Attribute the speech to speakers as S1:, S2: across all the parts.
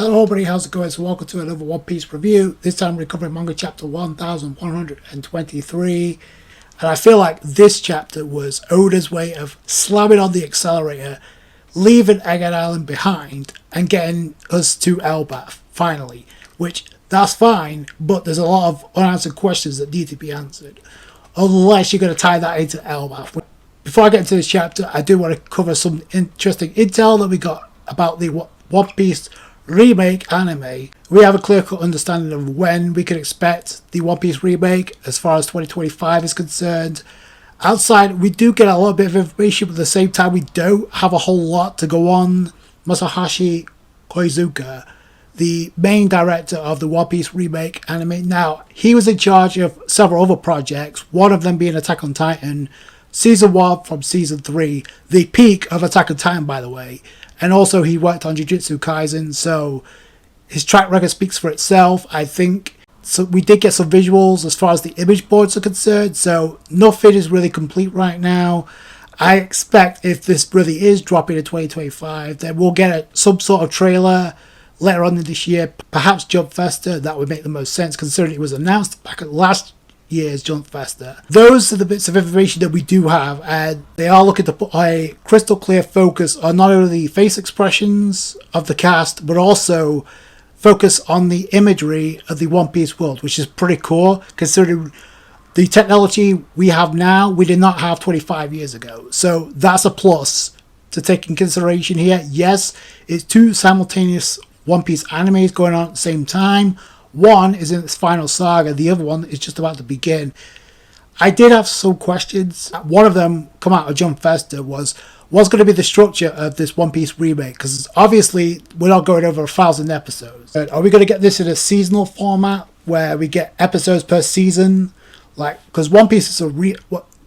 S1: Hello everybody, how's it going? So welcome to another One Piece review. This time we're covering manga chapter 1123. And I feel like this chapter was Oda's way of slamming on the accelerator, leaving Egghead Island behind, and getting us to Elbaf, finally. Which, that's fine, but there's a lot of unanswered questions that need to be answered. Unless you're going to tie that into Elbaf. Before I get into this chapter, I do want to cover some interesting intel that we got about the One Piece remake anime. We have a clear-cut understanding of when we can expect the One Piece remake as far as 2025 is concerned. Outside, we do get a little bit of information, but at the same time we don't have a whole lot to go on. Masahashi Koizuka, the main director of the One Piece remake anime. Now, he was in charge of several other projects, one of them being Attack on Titan, Season 1 from Season 3, the peak of Attack on Titan, by the way. And also he worked on Jujutsu Kaisen, so his track record speaks for itself, I think. So we did get some visuals as far as the image boards are concerned, so nothing is really complete right now. I expect if this really is dropping in 2025, then we'll get some sort of trailer later on in this year. Perhaps Jump Festa, that would make the most sense considering it was announced back at last year's Jump Festa. Those are the bits of information that we do have, and they are looking to put a crystal clear focus on not only the face expressions of the cast, but also focus on the imagery of the One Piece world, which is pretty cool considering the technology we have now, we did not have 25 years ago. So that's a plus to take in consideration here. Yes, it's two simultaneous One Piece animes going on at the same time. One is in its final saga, the other one is just about to begin. I did have some questions. One of them come out of Jump Festa was, what's going to be the structure of this One Piece remake? Because obviously we're not going over 1,000 episodes. But are we going to get this in a seasonal format where we get episodes per season? Because One Piece is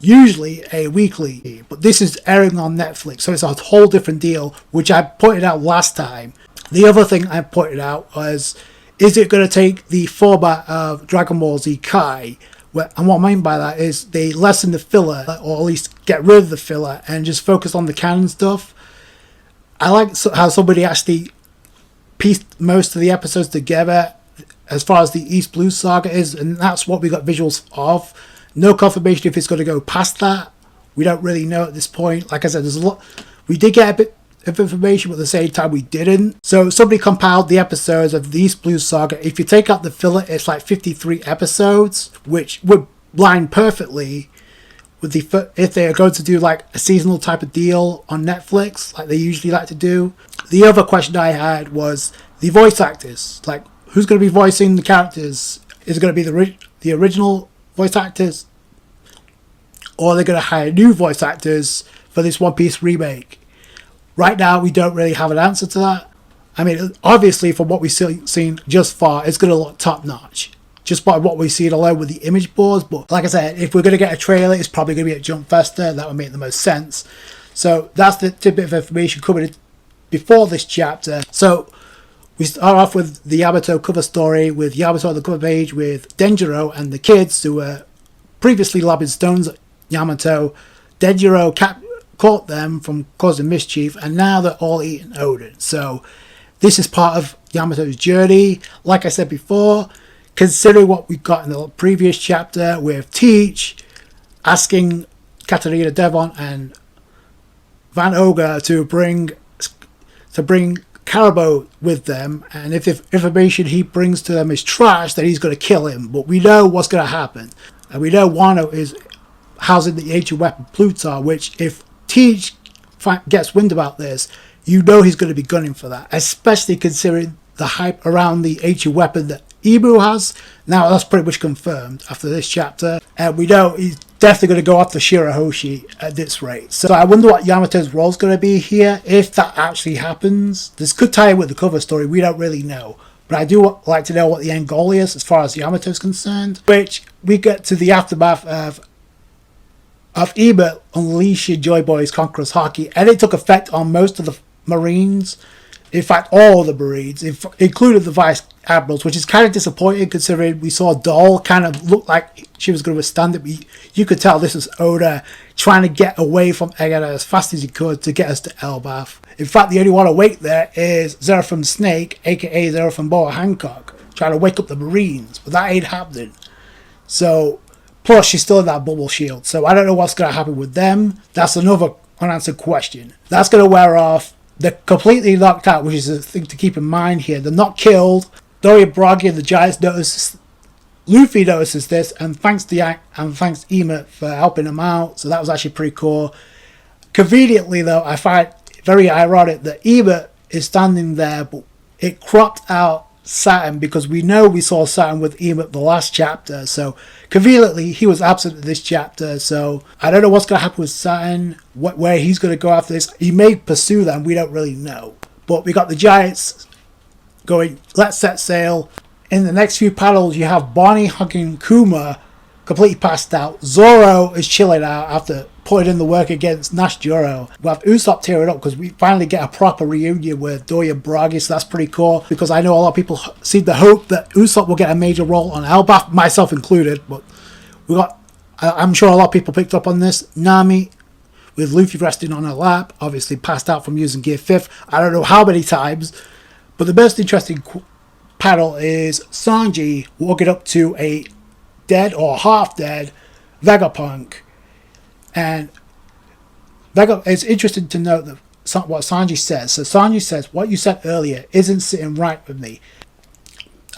S1: usually a weekly, but this is airing on Netflix, so it's a whole different deal, which I pointed out last time. The other thing I pointed out was, is it going to take the format of Dragon Ball Z Kai? And what I mean by that is they lessen the filler, or at least get rid of the filler, and just focus on the canon stuff. I like how somebody actually pieced most of the episodes together as far as the East Blue Saga is, and that's what we got visuals of. No confirmation if it's going to go past that. We don't really know at this point. Like I said, there's a lot. We did get a bit of information, but at the same time we didn't. So somebody compiled the episodes of the East Blue Saga. If you take out the filler, it's like 53 episodes, which would line perfectly with the if they are going to do like a seasonal type of deal on Netflix, like they usually like to do. The other question I had was the voice actors. Like, who's going to be voicing the characters? Is it going to be the original voice actors, or are they going to hire new voice actors for this One Piece remake? Right now, we don't really have an answer to that. I mean, obviously, from what we've seen just far, it's going to look top-notch. Just by what we've seen alone with the image boards. But like I said, if we're going to get a trailer, it's probably going to be at Jump Festa. That would make the most sense. So that's the tidbit of information coming before this chapter. So we start off with the Yamato cover story, with Yamato on the cover page, with Denjiro and the kids who were previously lobbing stones at Yamato. Denjiro caught them from causing mischief, and now they're all eating Oden. So this is part of Yamato's journey. Like I said before, considering what we got in the previous chapter with Teach asking Katarina Devon and Van Ogre to bring Carabo with them, and if the information he brings to them is trash, then he's going to kill him. But we know what's going to happen, and we know Wano is housing the ancient weapon Plutar, which if Teach gets wind about this, you know he's going to be gunning for that, especially considering the hype around the ancient weapon that Ibu has. Now that's pretty much confirmed after this chapter, and we know he's definitely going to go after Shirahoshi at this rate. So I wonder what Yamato's role is going to be here, if that actually happens. This could tie in with the cover story, we don't really know. But I do like to know what the end goal is as far as Yamato's concerned, which we get to the aftermath of Ebert unleashing Joy Boy's Conqueror's Haki, and it took effect on most of the Marines. In fact, all the Marines, including the Vice Admirals, which is kind of disappointing considering we saw Doll kind of look like she was going to withstand it. You could tell this was Oda trying to get away from Egghead as fast as he could to get us to Elbaf. In fact, the only one awake there is Seraphim Snake, aka Seraphim Boa Hancock, trying to wake up the Marines, but that ain't happening. So, plus she's still in that bubble shield, so I don't know what's going to happen with them. That's another unanswered question. That's going to wear off. They're completely knocked out, which is a thing to keep in mind here. They're not killed. Doria Bragi and the Giants notice. Luffy notices this, and thanks to Yank and thanks Ema for helping him out. So that was actually pretty cool. Conveniently, though, I find it very ironic that Ema is standing there, but it cropped out Saturn because we know we saw Saturn with Ema the last chapter. So conveniently, he was absent in this chapter. So I don't know what's going to happen with Saturn, where he's going to go after this. He may pursue them, we don't really know. But we got the Giants going, let's set sail. In the next few panels, you have Bonnie hugging Kuma, completely passed out. Zoro is chilling out after putting in the work against Nash Juro. We have Usopp tearing up because we finally get a proper reunion with Doria Bragi, so that's pretty cool. Because I know a lot of people seem to hope that Usopp will get a major role on Elbaf, myself included. But we got, I'm sure a lot of people picked up on this. Nami with Luffy resting on her lap, obviously passed out from using Gear 5th. I don't know how many times, but the most interesting panel is Sanji walking up to a dead or half dead Vegapunk, and it's interesting to note that what Sanji says. So Sanji says, what you said earlier isn't sitting right with me.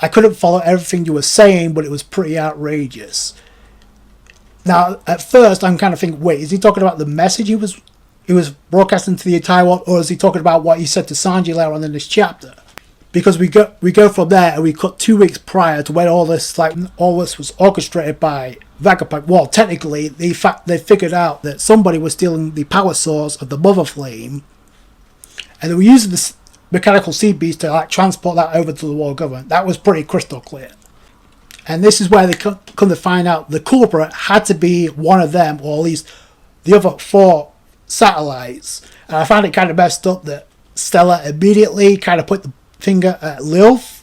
S1: I couldn't follow everything you were saying, but it was pretty outrageous. Now at first I'm kind of thinking, wait, is he talking about the message he was broadcasting to the entire world, or is he talking about what he said to Sanji later on in this chapter? Because we go from there and we cut 2 weeks prior to when all this was orchestrated by Vegapunk. Well, technically, they figured out that somebody was stealing the power source of the Mother Flame, and they were using this mechanical sea beast to transport that over to the world government. That was pretty crystal clear. And this is where they come to find out the culprit had to be one of them, or at least the other 4 satellites. And I found it kind of messed up that Stella immediately kind of put the finger at Lilf.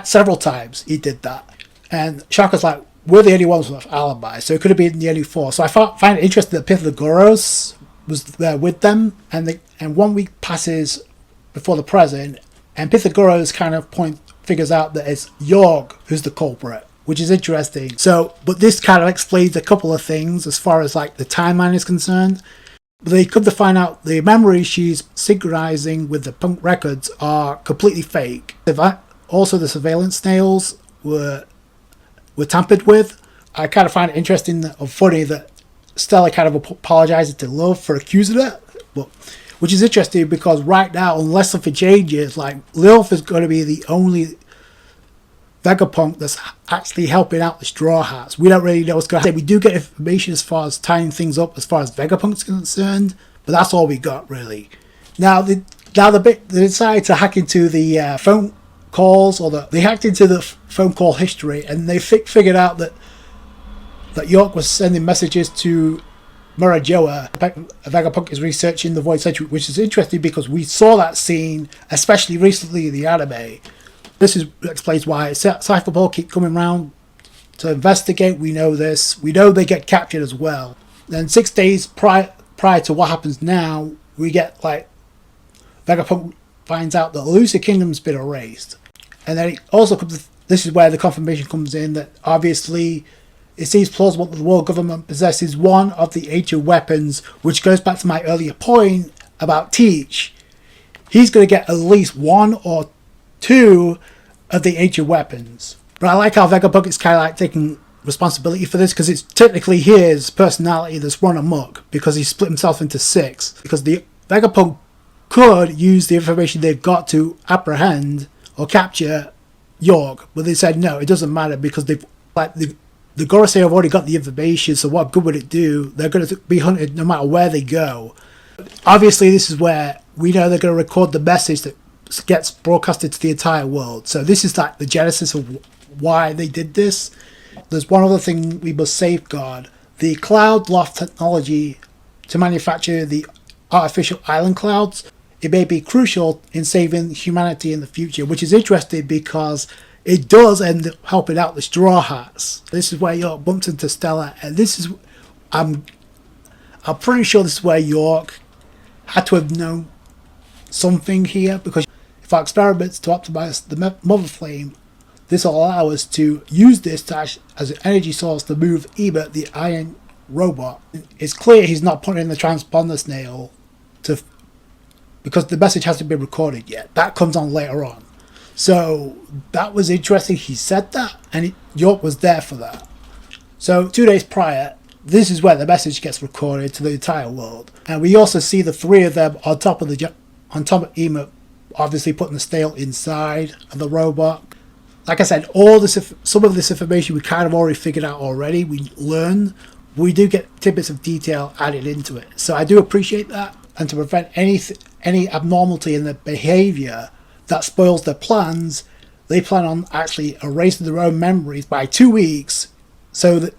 S1: Several times he did that, and Shaka's like, we're the only ones with alibi, so it could have been the only 4. So I find it interesting that Pythagoras was there with them, and 1 week passes before the present, and Pythagoras kind of figures out that it's York who's the culprit, which is interesting. So, but this kind of explains a couple of things as far as like the timeline is concerned. But they come to find out the memories she's synchronizing with the punk records are completely fake. Also, the surveillance snails were tampered with. I kind of find it interesting or funny that Stella kind of apologizes to Love for accusing her, which is interesting because right now, unless something changes, like Lilf is going to be the only Vegapunk that's actually helping out the Straw Hats. We don't really know what's going to happen. We do get information as far as tying things up as far as Vegapunk's concerned, but that's all we got really. Now they decided to hack into the phone calls, or they hacked into the phone call history, and they figured out that York was sending messages to Murajoa. Vegapunk is researching the Void Century, which is interesting because we saw that scene, especially recently in the anime. This explains why Cypherball keep coming around to investigate. We know this. We know they get captured as well. Then 6 days prior to what happens now, we get Vegapunk finds out that Lucy Kingdom's been erased. And then it also comes. This is where the confirmation comes in that obviously it seems plausible that the world government possesses one of the ancient weapons, which goes back to my earlier point about Teach. He's going to get at least 1 or 2 of the ancient weapons. But I like how Vegapunk is kind of taking responsibility for this, because it's technically his personality that's run amok, because he split himself into 6. Because the Vegapunk could use the information they've got to apprehend or capture York, but they said no, it doesn't matter because they've the Gorosei have already got the information, so what good would it do? They're going to be hunted no matter where they go. Obviously, this is where we know they're going to record the message that gets broadcasted to the entire world. So this is the genesis of why they did this. There's one other thing we must safeguard: the cloud loft technology to manufacture the artificial island clouds. It may be crucial in saving humanity in the future, which is interesting because it does end up helping out the Straw Hats. This is where York bumps into Stella, and this is I'm pretty sure this is where York had to have known something here, because if our experiments to optimize the mother flame, this will allow us to use this to as an energy source to move Ebert, the iron robot. It's clear he's not putting in the transponder snail because the message hasn't been recorded yet. That comes on later on. So that was interesting. He said that, and York was there for that. So 2 days prior, this is where the message gets recorded to the entire world, and we also see the three of them on top of Ebert, obviously putting the snail inside of the robot. Like I said, some of this information we kind of already figured out already. We learn, we do get tidbits of detail added into it. So I do appreciate that, and to prevent any abnormality in the behavior that spoils their plans, they plan on actually erasing their own memories by 2 weeks, so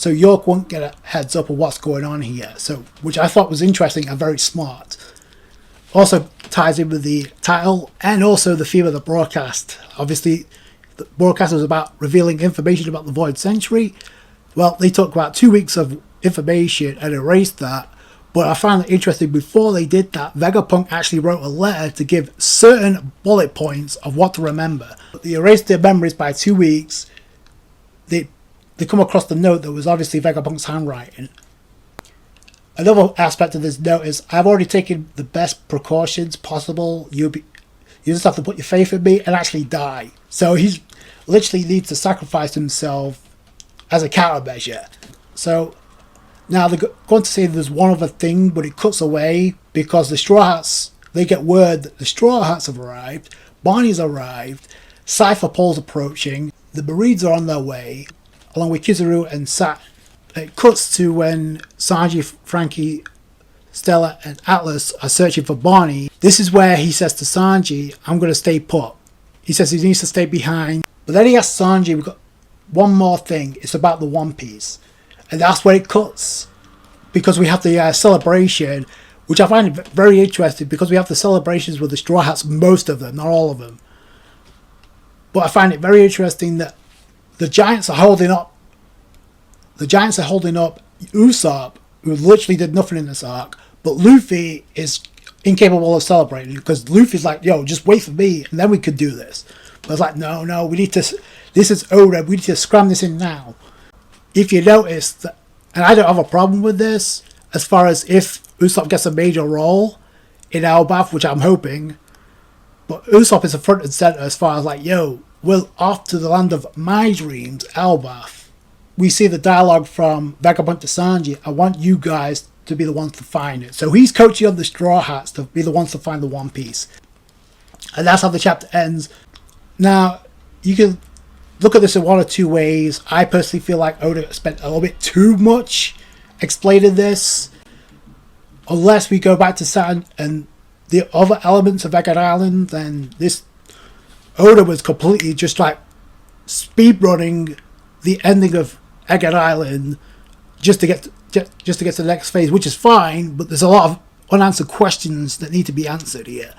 S1: York won't get a heads up of what's going on here. So, which I thought was interesting and very smart. Also ties in with the title and also the theme of the broadcast. Obviously, the broadcast was about revealing information about the Void Century. Well, they took about 2 weeks of information and erased that. But I found it interesting, before they did that, Vegapunk actually wrote a letter to give certain bullet points of what to remember. They erased their memories by 2 weeks. They come across the note that was obviously Vegapunk's handwriting. Another aspect of this note is, I've already taken the best precautions possible. You just have to put your faith in me and actually die. So he literally needs to sacrifice himself as a countermeasure. So now they're going to say there's one other thing, but it cuts away because the Straw Hats, they get word that the Straw Hats have arrived, Barney's arrived, Cypher Pole's approaching, the Marids are on their way, along with Kizaru and Sat. It cuts to when Sanji, Frankie, Stella and Atlas are searching for Barney. This is where he says to Sanji, I'm going to stay put. He says he needs to stay behind. But then he asks Sanji, we've got one more thing. It's about the One Piece. And that's where it cuts. Because we have the celebration, which I find very interesting, because we have the celebrations with the Straw Hats, most of them, not all of them. But I find it very interesting that the Giants are holding up Usopp, who literally did nothing in this arc, but Luffy is incapable of celebrating, because Luffy's like, yo, just wait for me, and then we could do this. But it's like, no, we need to, this is Oda, we need to scram this in now. If you notice, that, and I don't have a problem with this, as far as if Usopp gets a major role in Elbaf, which I'm hoping, but Usopp is a front and center as far as like, yo, we're off to the land of my dreams, Elbaf. We see the dialogue from Vegapunk to Sanji, I want you guys to be the ones to find it. So he's coaching on the Straw Hats to be the ones to find the One Piece. And that's how the chapter ends. Now, you can look at this in one or two ways. I personally feel like Oda spent a little bit too much explaining this. Unless we go back to Saturn and the other elements of Egghead Island, then this Oda was completely just like speed running the ending of Egghead Island just to get to the next phase, which is fine, but there's a lot of unanswered questions that need to be answered here.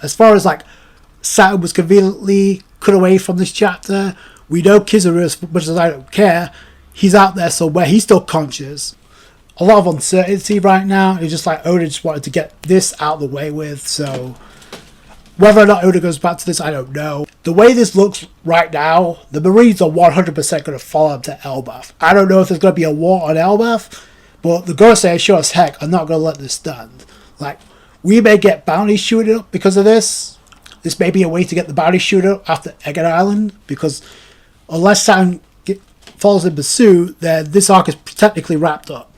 S1: As far as like Saturn was conveniently cut away from this chapter, we know Kizaru, as much as I don't care, he's out there somewhere, he's still conscious. A lot of uncertainty right now. It's just like Oda just wanted to get this out of the way with, so whether or not Oda goes back to this, I don't know. The way this looks right now, the Marines are 100% going to follow him to Elbaf. I don't know if there's going to be a war on Elbaf, but the Gorosei sure as heck are not going to let this stand. Like, we may get bounty shooting up because of this. This may be a way to get the bounty shooter up after Egghead Island, because unless Saturn follows in pursuit, then this arc is technically wrapped up.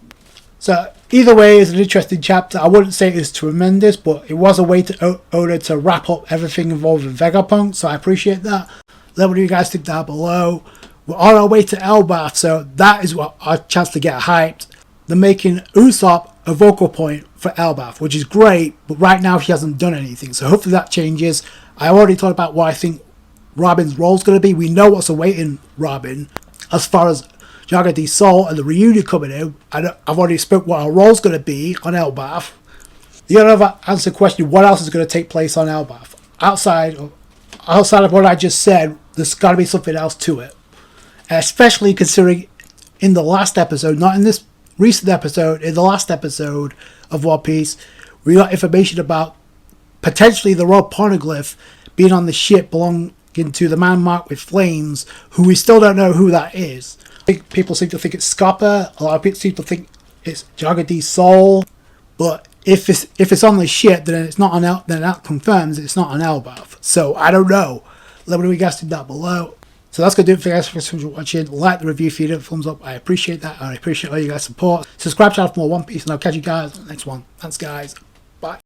S1: So either way, it's an interesting chapter. I wouldn't say it's tremendous, but it was a way to Oda to wrap up everything involved with Vegapunk, so I appreciate that. Let me know what you guys think down below. We're on our way to Elbaf, so that is what our chance to get hyped. They're making Usopp a vocal point for Elbaf, which is great, but right now he hasn't done anything, so hopefully that changes. I already talked about what I think Robin's role is going to be. We know what's awaiting Robin as far as Jaga D Soul and the reunion coming in. I've already spoke what our role's going to be on Elbaf. The other answer question, what else is going to take place on Elbaf? Outside of what I just said, there's got to be something else to it. Especially considering in the last episode, not in this recent episode, in the last episode of One Piece, We got information about potentially the royal poneglyph being on the ship belonging to the man marked with flames, who we still don't know who that is. I think people seem to think it's Scopper. A lot of people seem to think it's Jagadi's soul. But if it's on the ship, then it's not an then that confirms it's not an Elbaf. So I don't know. Let me know what you guys think down below. So that's going to do it for you guys. Thanks so much for watching. Like the review, feed it a thumbs up. I appreciate that. And I appreciate all you guys' support. Subscribe to the channel for more One Piece, and I'll catch you guys on the next one. Thanks, guys.